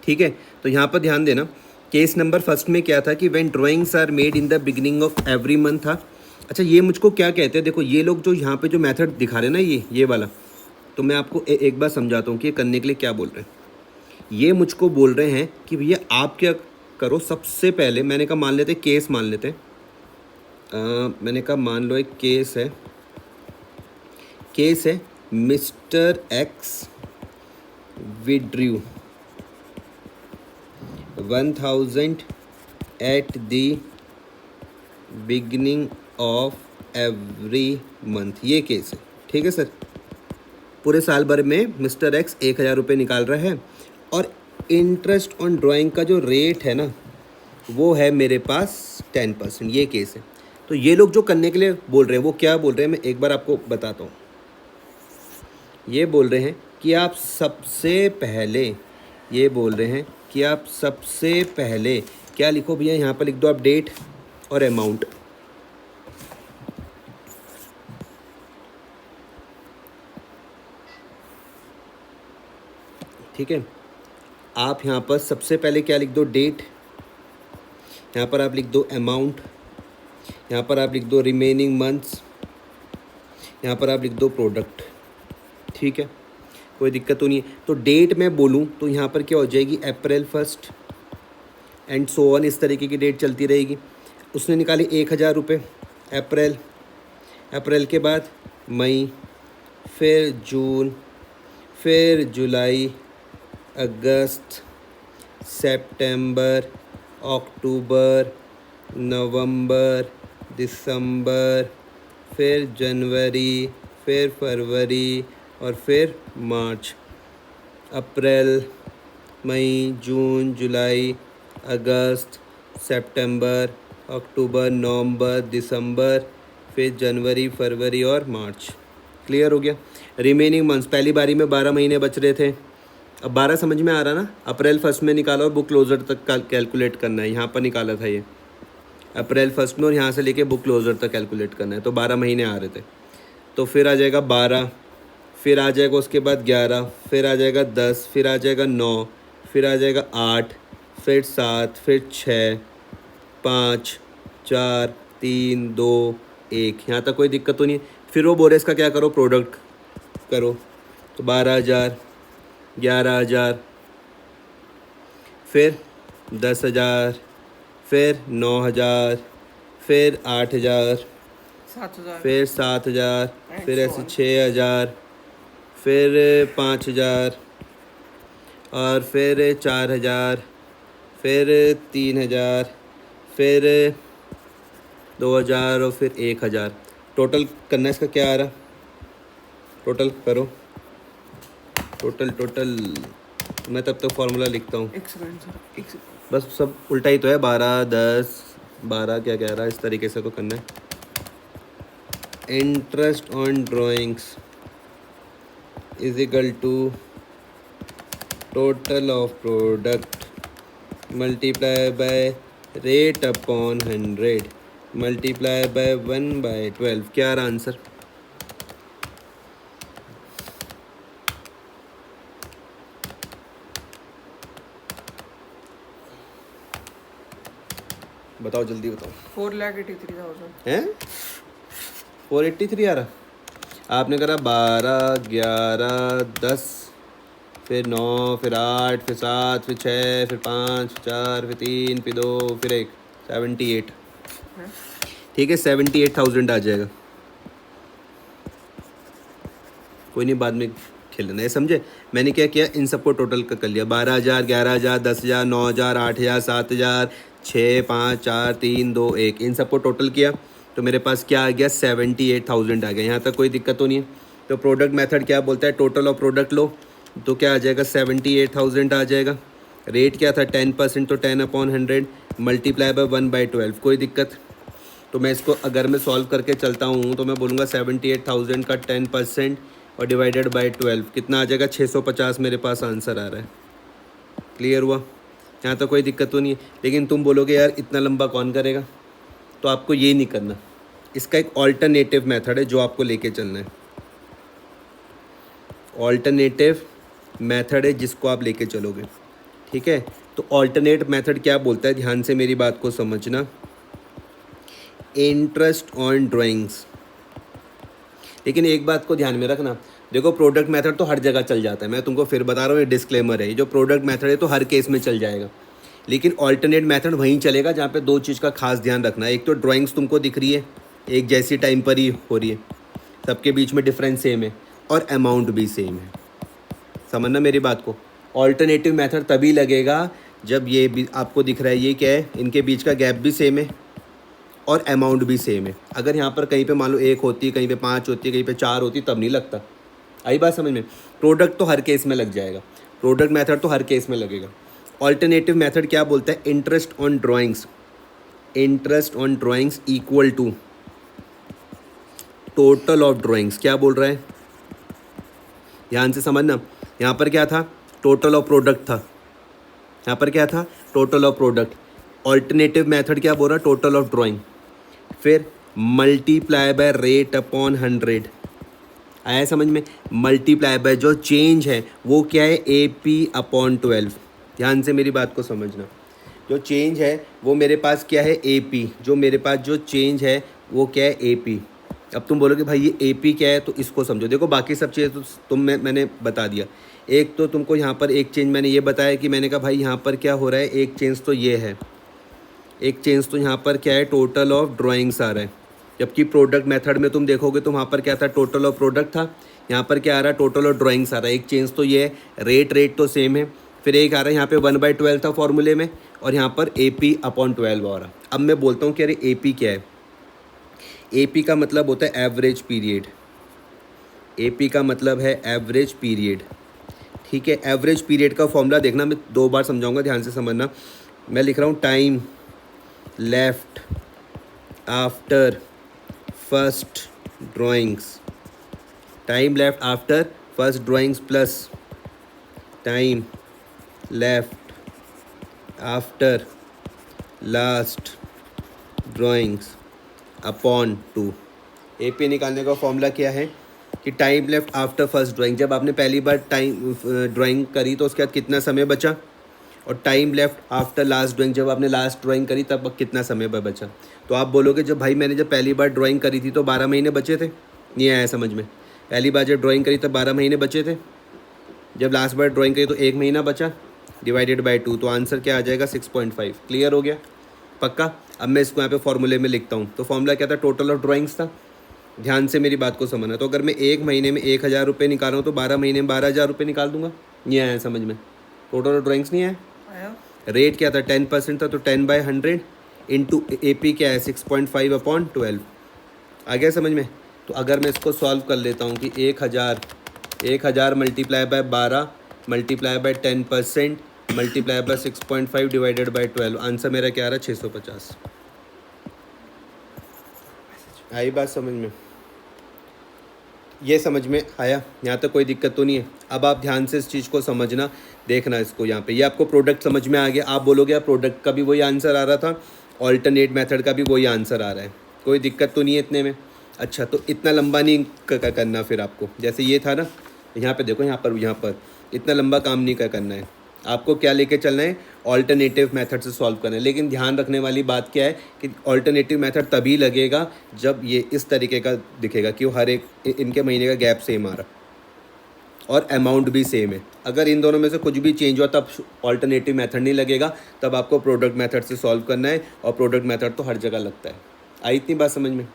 ठीक है, तो यहाँ पर ध्यान देना, केस नंबर फर्स्ट में क्या था कि when drawings are made in the beginning of every month था। अच्छा, ये मुझको क्या कहते हैं, देखो ये लोग जो यहाँ पे जो मेथड दिखा रहे हैं ना, ये वाला, तो मैं आपको एक बार समझाता हूँ कि ये करने के लिए क्या बोल रहे हैं। ये मुझको बोल रहे हैं कि भैया आप क्या करो, सबसे पहले मैंने कहा मान लेते केस, मान लेते मैंने कहा मान लो एक केस है mister x withdrew 1000 at the beginning of every month, ये केस है। ठीक है सर, पूरे साल भर में मिस्टर एक्स 1000 रुपये निकाल रहा है और इंटरेस्ट ऑन ड्राइंग का जो रेट है ना वो है मेरे पास 10%, ये केस है। तो ये लोग जो करने के लिए बोल रहे हैं वो क्या बोल रहे हैं, मैं एक बार आपको बताता हूँ। ये बोल रहे हैं कि आप सबसे पहले, ये बोल रहे हैं कि आप सबसे पहले क्या लिखो भैया, यहाँ पर लिख दो आप डेट और अमाउंट। ठीक है, आप यहाँ पर सबसे पहले क्या लिख दो, डेट, यहाँ पर आप लिख दो अमाउंट, यहाँ पर आप लिख दो रिमेनिंग मंथ्स, यहाँ पर आप लिख दो प्रोडक्ट। ठीक है, कोई दिक्कत तो नहीं है। तो डेट मैं बोलूँ तो यहाँ पर क्या हो जाएगी, अप्रैल 1 एंड सो ऑन, इस तरीके की डेट चलती रहेगी। उसने निकाले 1000 रुपये अप्रैल के बाद मई, फिर जून, फिर जुलाई, अगस्त, सितंबर, अक्टूबर, नवंबर, दिसंबर, फिर जनवरी, फिर फरवरी और फिर मार्च। अप्रैल, मई, जून, जुलाई, अगस्त, सितंबर, अक्टूबर, नवंबर, दिसंबर, फिर जनवरी, फरवरी और मार्च। क्लियर हो गया। रिमेनिंग मंथ्स, पहली बारी में 12 महीने बच रहे थे, अब 12 समझ में आ रहा ना। अप्रैल 1 में निकाला और बुक क्लोजर तक कैलकुलेट करना है, यहाँ पर निकाला था ये अप्रैल 1 में, और यहाँ से लेके बुक क्लोजर तक कैलकुलेट करना है, तो 12 महीने आ रहे थे। तो फिर आ जाएगा 12, फिर आ जाएगा उसके बाद 11, फिर आ जाएगा 10, फिर आ जाएगा 9, फिर आ जाएगा 8, फिर 7, फिर 6, 5, 4, 3, 2, 1। यहाँ तक कोई दिक्कत तो नहीं है। फिर वो बोरे इसका क्या करो, प्रोडक्ट करो, तो 12,000, 11,000, फिर 10,000, फिर 9,000, फिर 8,000, 7,000, फिर 7,000, फिर ऐसे 6,000, फिर 5,000 और फिर 4,000, फिर 3,000, फिर 2,000 और फिर 1,000। टोटल करना है इसका, क्या आ रहा, टोटल करो, टोटल मैं तब तक फॉर्मूला लिखता हूँ। एक सेकंड सर, एक सेकंड। बस सब उल्टा ही तो है, 12, 10, 12 क्या कह रहा है, इस तरीके से तो करना है। Interest on drawings is equal to total of product multiply by rate upon 100 multiply by 1/12। क्या रहा आंसर, बताओ जल्दी बताओ। 4,83,000 हैं 483 आ रहा, आपने करा 12, 11, 10, फिर 9, फिर 8, फिर 7, फिर 6, फिर 5, फिर 4, फिर 3, फिर 2, फिर 1, 78। ठीक है, 78,000 आ जाएगा। कोई नहीं, बाद में खेल लेना, ये समझे। मैंने क्या किया, इन सबको टोटल कर लिया, 12,000, 11,000, 10,000, 9,000, 8,000, 7,000, 6, 5, 4, 3, 2, 1, इन सबको टोटल किया तो मेरे पास क्या आ गया, 78,000 आ गया। यहाँ तक कोई दिक्कत तो नहीं है। तो प्रोडक्ट मेथड क्या बोलता है, टोटल ऑफ प्रोडक्ट लो, तो क्या आ जाएगा, 78,000 आ जाएगा। रेट क्या था, 10%, तो 10/100 मल्टीप्लाई बाय 1/12। कोई दिक्कत, तो मैं इसको अगर मैं सॉल्व करके चलता हूँ तो मैं बोलूँगा 78,000 का 10% और डिवाइडेड बाय 12 कितना आ जाएगा, 650 मेरे पास आंसर आ रहा है। क्लियर हुआ, यहाँ तो कोई दिक्कत तो नहीं है। लेकिन तुम बोलोगे यार इतना लंबा कौन करेगा, तो आपको ये नहीं करना, इसका एक ऑल्टरनेटिव मेथड है जो आपको लेके चलना है। ऑल्टरनेटिव मेथड है जिसको आप लेके चलोगे। ठीक है। तो ऑल्टरनेट मेथड क्या बोलता है, ध्यान से मेरी बात को समझना। इंटरेस्ट ऑन ड्राइंग्स, लेकिन एक बात को ध्यान में रखना, देखो प्रोडक्ट मेथड तो हर जगह चल जाता है, मैं तुमको फिर बता रहा हूँ, ये डिस्क्लेमर है, ये जो प्रोडक्ट मेथड है तो हर केस में चल जाएगा, लेकिन ऑल्टरनेट मेथड वहीं चलेगा जहाँ पे दो चीज़ का खास ध्यान रखना है। एक तो ड्राइंग्स तुमको दिख रही है, एक जैसी टाइम पर ही हो रही है, सबके बीच में डिफरेंस सेम है और अमाउंट भी सेम है, समझना मेरी बात को। ऑल्टरनेटिव मेथड तभी लगेगा जब ये भी आपको दिख रहा है, ये क्या है, इनके बीच का गैप भी सेम है और अमाउंट भी सेम है। अगर यहाँ पर कहीं पे मान लो 1 होती है, कहीं पे 5 होती है, कहीं पे 4 होती है, तब नहीं लगता। आई बात समझ में। प्रोडक्ट तो हर केस में लग जाएगा, प्रोडक्ट मेथड तो हर केस में लगेगा। ऑल्टरनेटिव मेथड क्या बोलता है, interest on drawings, interest on drawings equal to total of drawings. क्या बोल रहा है, ध्यान से समझना। यहाँ पर क्या था, टोटल ऑफ प्रोडक्ट था, यहाँ पर क्या था, total of product. Alternative method क्या बोल रहा है, टोटल ऑफ ड्राइंग, फिर मल्टीप्लाई बाय रेट अपॉन 100। आया समझ में। मल्टीप्लाई बाय जो चेंज है वो क्या है, AP अपॉन 12। ध्यान से मेरी बात को समझना, जो चेंज है वो मेरे पास क्या है, AP। जो मेरे पास जो चेंज है वो क्या है, AP। अब तुम बोलोगे भाई ये AP क्या है, तो इसको समझो। देखो बाकी सब चीज़ें तो मैंने बता दिया। एक तो तुमको यहाँ पर एक चेंज मैंने ये बताया कि मैंने कहा भाई यहाँ पर क्या हो रहा है, एक चेंज तो ये है, एक चेंज तो यहाँ पर क्या है, टोटल ऑफ ड्राइंग्स आ रहा है। जबकि प्रोडक्ट मेथड में तुम देखोगे तो वहाँ पर क्या था, टोटल ऑफ प्रोडक्ट था, यहाँ पर क्या आ रहा है, टोटल ऑफ ड्राइंग्स आ रहा है। एक चेंज तो ये है, रेट तो सेम है। फिर एक आ रहा है यहाँ पे 1/12 था फॉर्मूले में, और यहाँ पर AP अपॉन 12 आ रहा। अब मैं बोलता हूँ कि अरे AP क्या है, AP का मतलब होता है एवरेज पीरियड, AP का मतलब है एवरेज पीरियड, ठीक है। एवरेज पीरियड का फॉर्मूला देखना, मैं 2 बार समझाऊंगा, ध्यान से समझना। मैं लिख रहा हूँ time left after first drawings, time left after first drawings plus time left after last drawings upon 2। AP निकालने का फॉर्मूला क्या है कि time left after first drawing, जब आपने पहली बार टाइम ड्राइंग करी तो उसके बाद कितना समय बचा, और time left after last drawing, जब आपने लास्ट ड्राइंग करी तब कितना समय बचा। तो आप बोलोगे जब भाई मैंने जब पहली बार ड्राइंग करी थी तो 12 महीने बचे थे, नहीं आया समझ में। पहली बार जब ड्राइंग करी तब 12 महीने बचे थे, जब लास्ट बार ड्राइंग करी तो 1 महीना बचा, डिवाइडेड बाय 2, तो आंसर क्या आ जाएगा, 6.5। क्लियर हो गया, पक्का। अब मैं इसको यहाँ पे फॉर्मूले में लिखता हूँ। तो फॉर्मूला क्या था, टोटल ऑफ ड्राइंग्स था। ध्यान से मेरी बात को समझना। तो अगर मैं 1 महीने में 1000 रुपये निकाल रहा हूँ तो 12 महीने में 12,000 रुपये निकाल दूंगा। ये आया समझ में, टोटल ऑफ ड्राइंग्स नहीं आया। रेट क्या था, 10% था, तो 10/100 इंटू AP क्या है, 6.5 अपॉन 12। आ गया समझ में। तो अगर मैं इसको सॉल्व कर लेता हूँ कि 1000 multiply by 12 multiply by 10% multiply by 6.5 divided by 12, answer मेरा क्या आ रहा है, 650। आई बात समझ में, ये समझ में आया, यहाँ तक कोई दिक्कत तो नहीं है। अब आप ध्यान से इस चीज़ को समझना, देखना इसको यहाँ पे, ये आपको प्रोडक्ट समझ में आ गया। आप बोलोगे यार प्रोडक्ट का भी वही आंसर आ रहा था, ऑल्टरनेट मेथड का भी वही आंसर आ रहा है, कोई दिक्कत तो नहीं है इतने में। अच्छा, तो इतना लंबा नहीं करना फिर आपको, जैसे ये था ना, यहाँ पे देखो, यहाँ पर इतना लंबा काम नहीं करना है आपको। क्या लेके चलना है, ऑल्टरनेटिव मेथड से सॉल्व करना है। लेकिन ध्यान रखने वाली बात क्या है कि ऑल्टरनेटिव मेथड तभी लगेगा जब ये इस तरीके का दिखेगा कि वो हर एक इनके महीने का गैप सेम आ रहा और अमाउंट भी सेम है। अगर इन दोनों में से कुछ भी चेंज हुआ तब ऑल्टरनेटिव मेथड नहीं लगेगा, तब आपको प्रोडक्ट मेथड से सॉल्व करना है, और प्रोडक्ट मेथड तो हर जगह लगता है। आई इतनी बात समझ में।